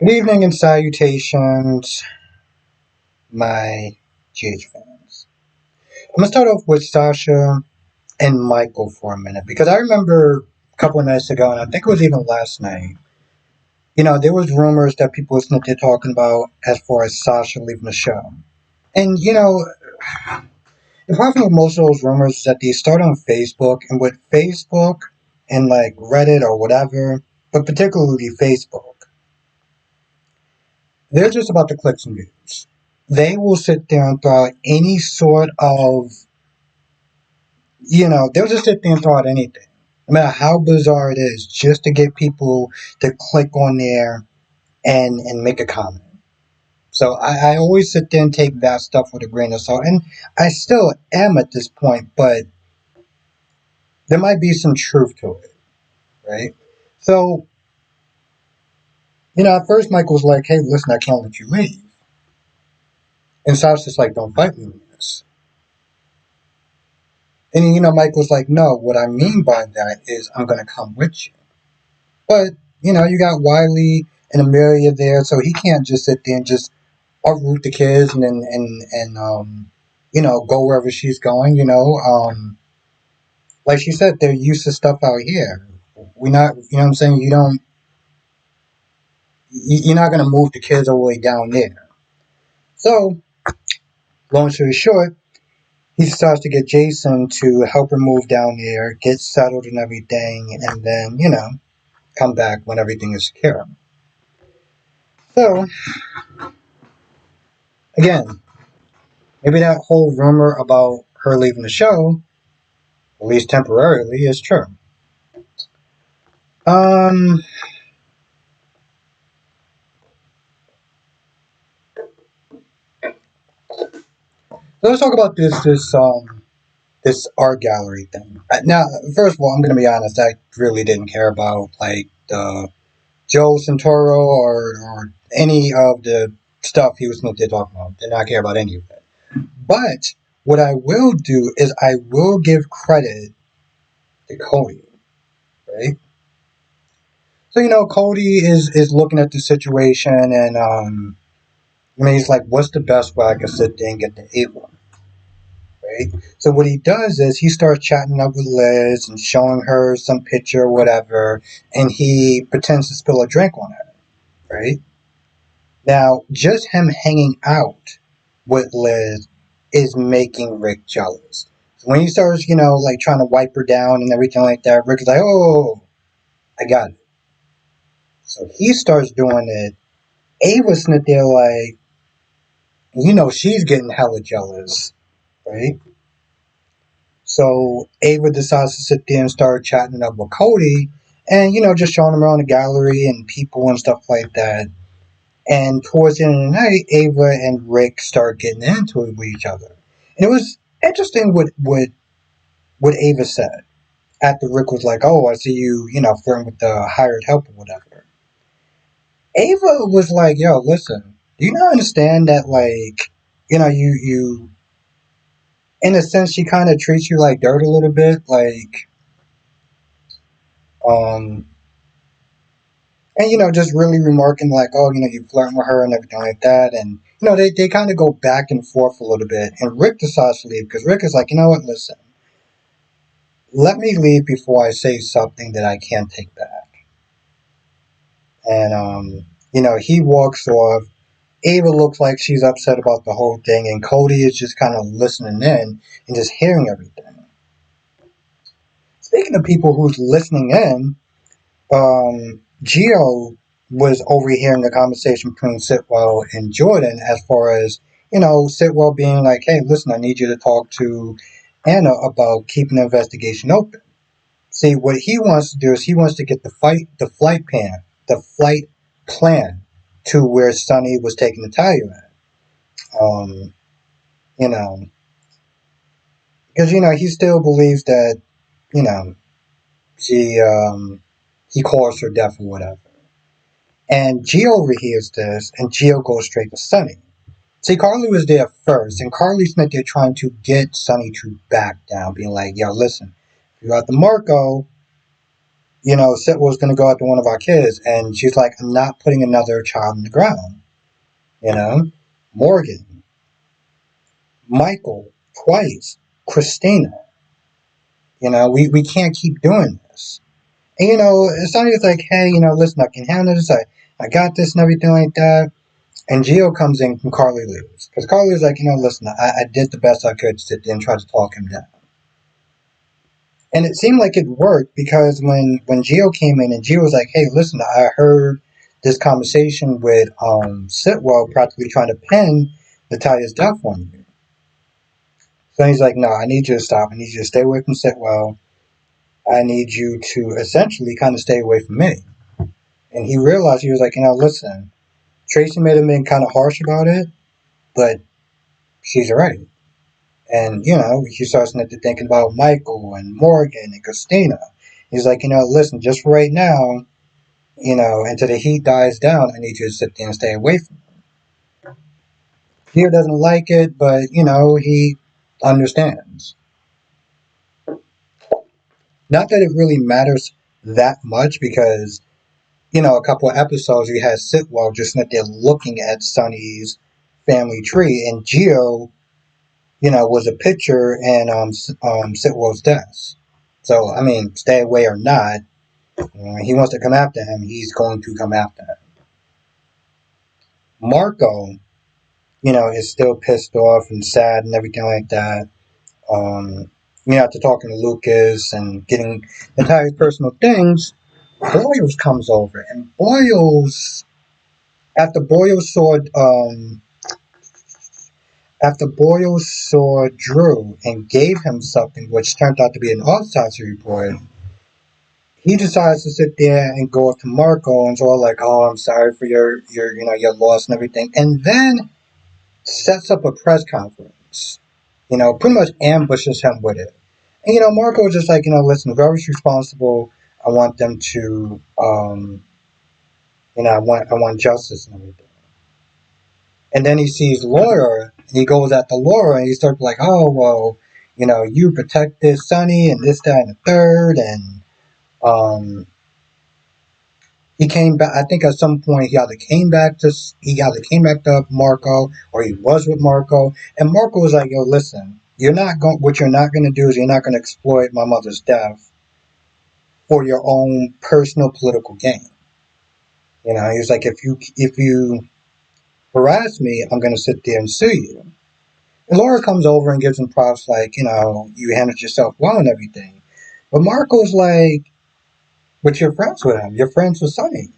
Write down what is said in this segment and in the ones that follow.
Good evening and salutations, my GH fans. I'm gonna start off with Sasha and Michael for a minute because I remember a couple of nights ago, and I think it was even last night. There was rumors that people listening to talking about as far as Sasha leaving the show, and the problem with most of those rumors is that they start on Facebook, and with Facebook and like Reddit or whatever, but particularly Facebook, they're just about the clicks and views. They will sit there and throw out any sort of, they'll just sit there and throw out anything, no matter how bizarre it is, just to get people to click on there and make a comment. So I always sit there and take that stuff with a grain of salt, and I still am at this point, but there might be some truth to it, right? So, at first Michael was like, hey, listen, I can't let you leave. And Sasha's just like, don't fight me on this. And, Mike was like, no, what I mean by that is I'm going to come with you. But, you got Wiley and Amelia there, so he can't just sit there and just uproot the kids and go wherever she's going, Like she said, they're used to stuff out here. We're not, you know what I'm saying? You're not going to move the kids all the way down there. So, long story short, he starts to get Jason to help her move down there, get settled and everything, and then, come back when everything is secure. So, again, maybe that whole rumor about her leaving the show, at least temporarily, is true. Um, let's talk about this art gallery thing. Now, first of all, I'm gonna be honest. I really didn't care about like the Joe Santoro or any of the stuff he was going to talk about. Did not care about any of it. But what I will do is I will give credit to Cody, right? So Cody is looking at the situation, and he's like, "What's the best way I can sit there and get the Ava?" Right? So what he does is he starts chatting up with Liz and showing her some picture or whatever, and he pretends to spill a drink on her, right? Now, just him hanging out with Liz is making Rick jealous. So when he starts, like trying to wipe her down and everything like that, Rick is like, "Oh, I got it." So he starts doing it. Ava's sitting there like, she's getting hella jealous, right? So Ava decides to sit there and start chatting up with Cody and, just showing him around the gallery and people and stuff like that. And towards the end of the night, Ava and Rick start getting into it with each other. And it was interesting what Ava said after Rick was like, "Oh, I see you, flirting with the hired help or whatever." Ava was like, "Yo, listen, do you not understand that, like, you in a sense, she kind of treats you like dirt a little bit, like, um, and just really remarking like, oh, you flirting with her and everything like that, and they kind of go back and forth a little bit, and Rick decides to leave because Rick is like, you know what, listen, let me leave before I say something that I can't take back, and he walks off. Ava looks like she's upset about the whole thing, and Cody is just kind of listening in and just hearing everything. Speaking of people who's listening in, Gio was overhearing the conversation between Sitwell and Jordan as far as, Sitwell being like, hey, listen, I need you to talk to Anna about keeping the investigation open. See, what he wants to do is he wants to get the flight plan to where Sonny was taking the tire at. Um, you know, because, he still believes that, you know, she, he caused her death or whatever. And Gio overhears this, and Gio goes straight to Sonny. See, Carly was there first, and Carly's not there trying to get Sonny to back down, being like, yo, listen, if you got the Marco, Sitwell's going to go after one of our kids. And she's like, I'm not putting another child in the ground. You know, Morgan, Michael, twice, Christina. We can't keep doing this. And, Sonny's like, hey, listen, I can handle this. I got this and everything like that. And Gio comes in and Carly leaves. Because Carly's like, listen, I did the best I could to sit there and try to talk him down. And it seemed like it worked because when Gio came in and Gio was like, hey, listen, I heard this conversation with Sitwell practically trying to pin Natalia's death on you. So he's like, no, I need you to stop. I need you to stay away from Sitwell. I need you to essentially kind of stay away from me. And he realized, he was like, listen, Tracy may have been kind of harsh about it, but she's right. And, he starts to thinking about Michael and Morgan and Christina. He's like, listen, just for right now, until the heat dies down, I need you to sit there and stay away from him. Gio doesn't like it, but, he understands. Not that it really matters that much because, a couple of episodes we had Sitwell just sitting there looking at Sonny's family tree, and Gio, was a picture in Sitwell's desk. So, I mean, stay away or not, he wants to come after him, he's going to come after him. Marco, is still pissed off and sad and everything like that. After talking to Lucas and getting entire personal things, Boyles comes over, and after Boyles saw Drew and gave him something, which turned out to be an autopsy report, he decides to sit there and go up to Marco and all like, "Oh, I'm sorry for your loss and everything," and then sets up a press conference. Pretty much ambushes him with it. And Marco was just like, listen, whoever's responsible, I want them to, I want justice and everything. And then he sees Laura, and he goes at the Laura, and he starts like, oh, well, you protect this Sonny, and this, that, and the third, and um, he came back. I think at some point he either came back to Marco, or he was with Marco, and Marco was like, yo, listen, what you're not gonna do is you're not gonna exploit my mother's death for your own personal political gain. He was like, if you harass me, I'm gonna sit there and sue you. And Laura comes over and gives him props, like, you handled yourself well and everything. But Marco's like, but you're friends with him. You're friends with Sonny.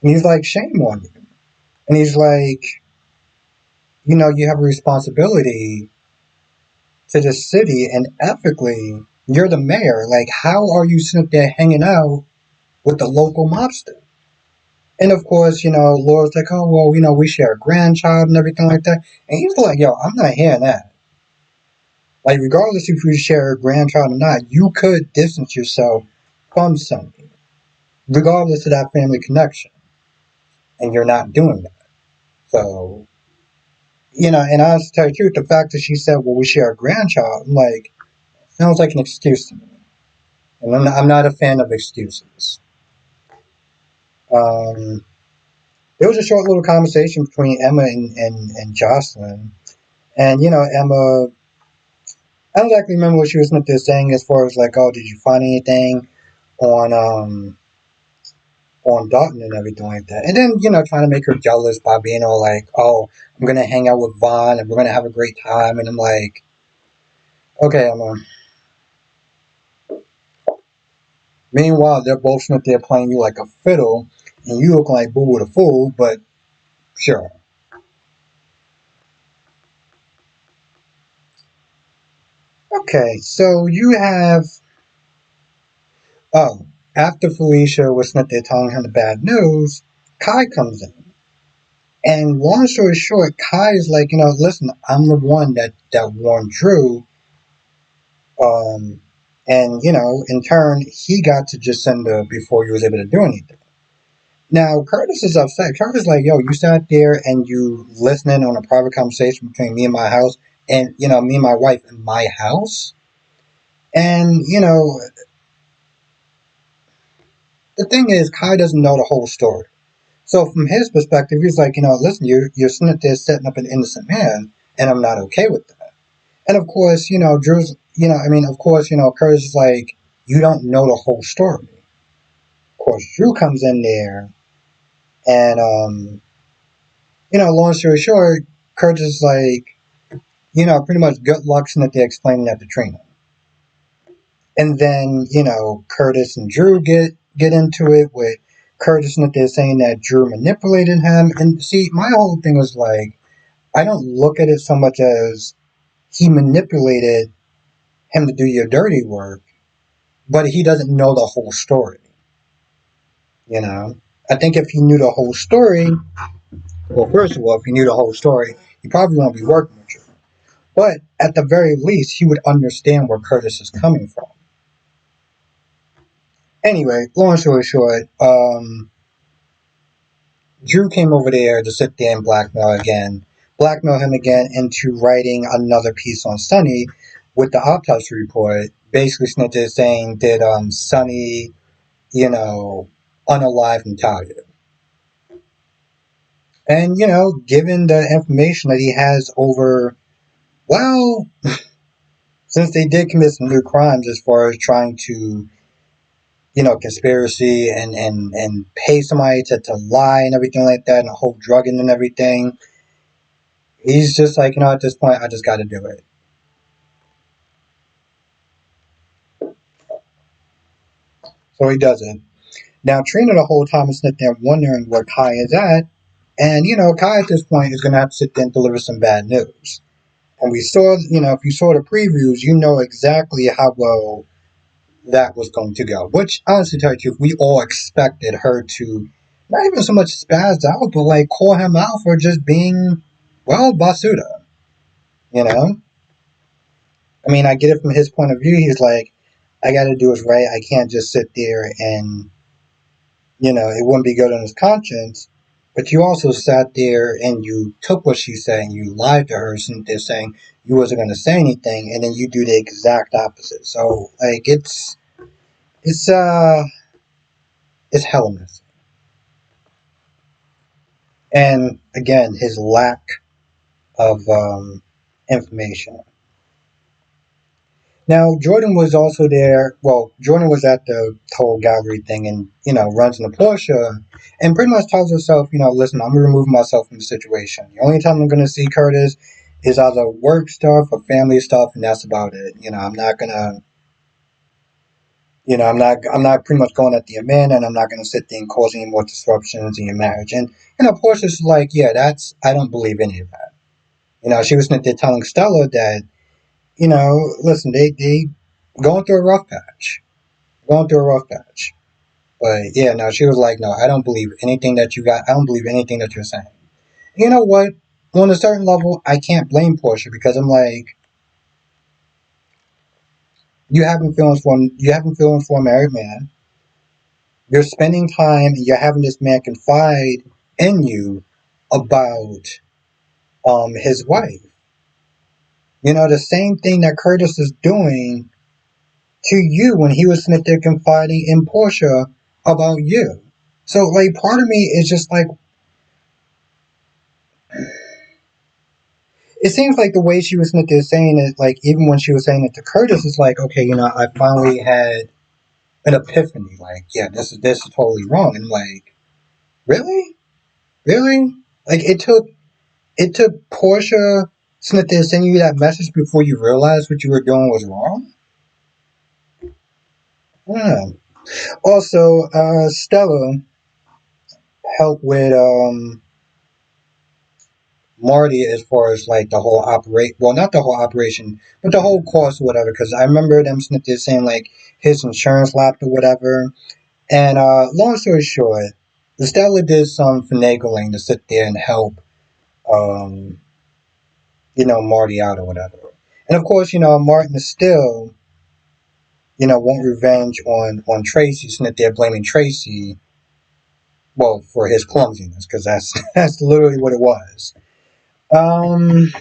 And he's like, shame on you. And he's like, you have a responsibility to the city, and ethically, you're the mayor. Like, how are you sitting there hanging out with the local mobster? And of course, Laura's like, oh, well, we share a grandchild and everything like that. And he's like, yo, I'm not hearing that. Like, regardless if you share a grandchild or not, you could distance yourself from something, regardless of that family connection. And you're not doing that. So, and honestly, to tell you the truth, the fact that she said, well, we share a grandchild, I'm like, sounds like an excuse to me. And I'm not a fan of excuses. Um, there was a short little conversation between Emma and Jocelyn. And, Emma, I don't exactly remember what she was saying as far as like, oh, did you find anything on Dalton and everything like that. And then, trying to make her jealous by being all like, oh, I'm going to hang out with Vaughn and we're going to have a great time. And I'm like, okay, Emma. Meanwhile, they're both sitting there playing you like a fiddle and you look like Boo the Fool, but sure. Okay, so you have, oh, after Felicia was sitting there telling him the bad news, Kai comes in. And long story short, Kai is like, listen, I'm the one that warned Drew. Um, and, in turn, he got to Jacinda before he was able to do anything. Now, Curtis is upset. Curtis is like, yo, you sat there and you listening on a private conversation between me and my house and, me and my wife in my house. And, the thing is, Kai doesn't know the whole story. So from his perspective, he's like, listen, you're sitting there setting up an innocent man, and I'm not okay with that. And of course, Drew's, of course, Curtis is like, you don't know the whole story. Of course, Drew comes in there, and long story short, Curtis is like, pretty much good luck sitting there explaining that to Trina. And then, Curtis and Drew get into it with Curtis and they're saying that Drew manipulated him. And see, my whole thing was like, I don't look at it so much as he manipulated him to do your dirty work, but he doesn't know the whole story. You know, I think if he knew the whole story, well, first of all, if he knew the whole story, he probably won't be working with you. But at the very least, he would understand where Curtis is coming from. Anyway, long story short, Drew came over there to sit there and blackmail him again into writing another piece on Sonny with the autopsy report, basically snitches saying did Sonny, you know, unalive Natalia. And, given the information that he has over, well, since they did commit some new crimes as far as trying to, conspiracy and pay somebody to lie and everything like that and the whole drugging and everything, he's just like, at this point, I just got to do it. So he does it. Now, Trina the whole time is sitting there wondering where Kai is at. And, Kai at this point is going to have to sit there and deliver some bad news. And we saw, if you saw the previews, you know exactly how well that was going to go. Which, honestly, tell you the truth, we all expected her to not even so much spaz out, but like call him out for just being, well, basuda. You know? I mean, I get it from his point of view. He's like, I got to do what's right. I can't just sit there and, it wouldn't be good on his conscience. But you also sat there and you took what she said and you lied to her, sitting there saying you wasn't going to say anything, and then you do the exact opposite. So, like, it's it's hella messy. And again, his lack of information. Now, Jordan was also there. Well, Jordan was at the whole gallery thing and, runs in the Porsche and pretty much tells herself, listen, I'm removing myself from the situation. The only time I'm going to see Curtis is either work stuff or family stuff, and that's about it. I'm not going to, I'm not pretty much going at the men, and I'm not going to sit there and cause any more disruptions in your marriage. And, Portia's like, yeah, I don't believe any of that. She was sitting there telling Stella that, listen, they going through a rough patch. Going through a rough patch. But yeah, no, she was like, no, I don't believe anything that you got. I don't believe anything that you're saying. You know what? On a certain level, I can't blame Portia because I'm like, you having feelings for a married man. You're spending time and you're having this man confide in you about his wife. The same thing that Curtis is doing to you when he was sitting there confiding in Portia about you. So, like, part of me is just like, it seems like the way she was sitting there saying it, like, even when she was saying it to Curtis, it's like, okay, I finally had an epiphany. Like, yeah, this is totally wrong. And I'm like, really, really? Like, it took Portia sitting there sending you that message before you realized what you were doing was wrong. Yeah. Also, Stella helped with Marty as far as like the whole operate, well, not the whole operation, but the whole cost or whatever. Because I remember them sitting there saying like his insurance lapsed or whatever. And long story short, Stella did some finagling to sit there and help, um, Marty out or whatever. And of course, Martin is still, want revenge on Tracy, sitting there blaming Tracy, well, for his clumsiness, because that's that's literally what it was. Um,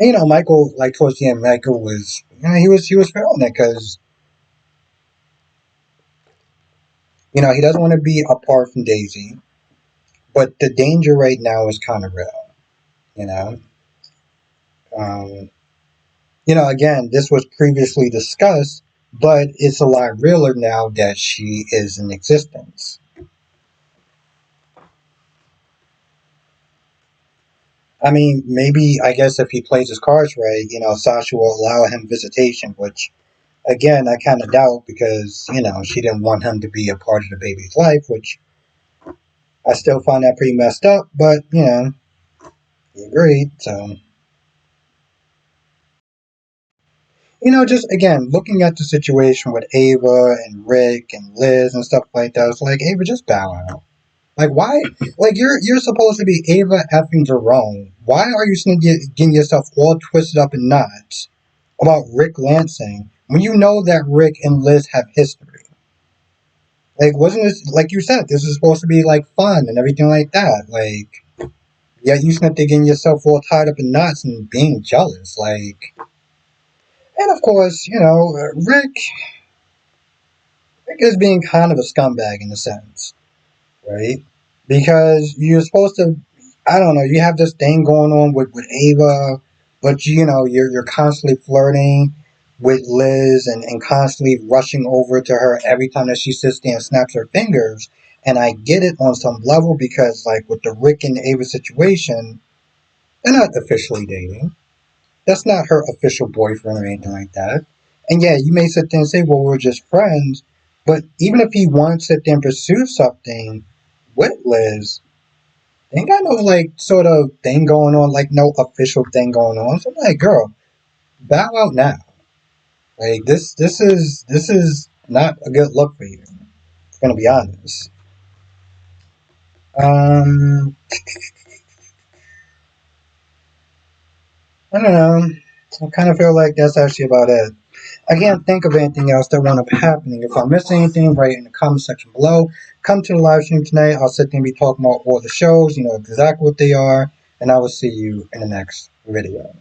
and, Michael, like towards the end, Michael was, he was feeling it because He doesn't want to be apart from Daisy, but the danger right now is kind of real. You know, um, again, this was previously discussed, but it's a lot realer now that she is in existence. I mean, maybe I guess if he plays his cards right, Sasha will allow him visitation, which again I kind of doubt because she didn't want him to be a part of the baby's life, which I still find that pretty messed up. But he agreed, so just again looking at the situation with Ava and Rick and Liz and stuff like that, it's like Ava, just bow out. Like why? Like you're supposed to be Ava effing Jerome. Why are you getting yourself all twisted up in knots about Rick Lansing when you know that Rick and Liz have history? Like, wasn't this like you said? This is supposed to be like fun and everything like that. Like, yeah, you spent getting yourself all tied up in knots and being jealous. Like, and of course, Rick is being kind of a scumbag in a sense, right? Because you're supposed to, I don't know, you have this thing going on with Ava, but you're constantly flirting with Liz and constantly rushing over to her every time that she sits there and snaps her fingers. And I get it on some level because, like, with the Rick and Ava situation, they're not officially dating. That's not her official boyfriend or anything like that. And yeah, you may sit there and say, well, we're just friends. But even if he wants to sit there and pursue something with Liz, they ain't got no like sort of thing going on, like no official thing going on. So I'm like, girl, bow out now. Like this is not a good look for you. I'm gonna be honest. Um, I don't know. I kind of feel like that's actually about it. I can't think of anything else that wound up happening. If I missed anything, write it in the comment section below. Come to the live stream tonight. I'll sit there and be talking about all the shows, exactly what they are, and I will see you in the next video.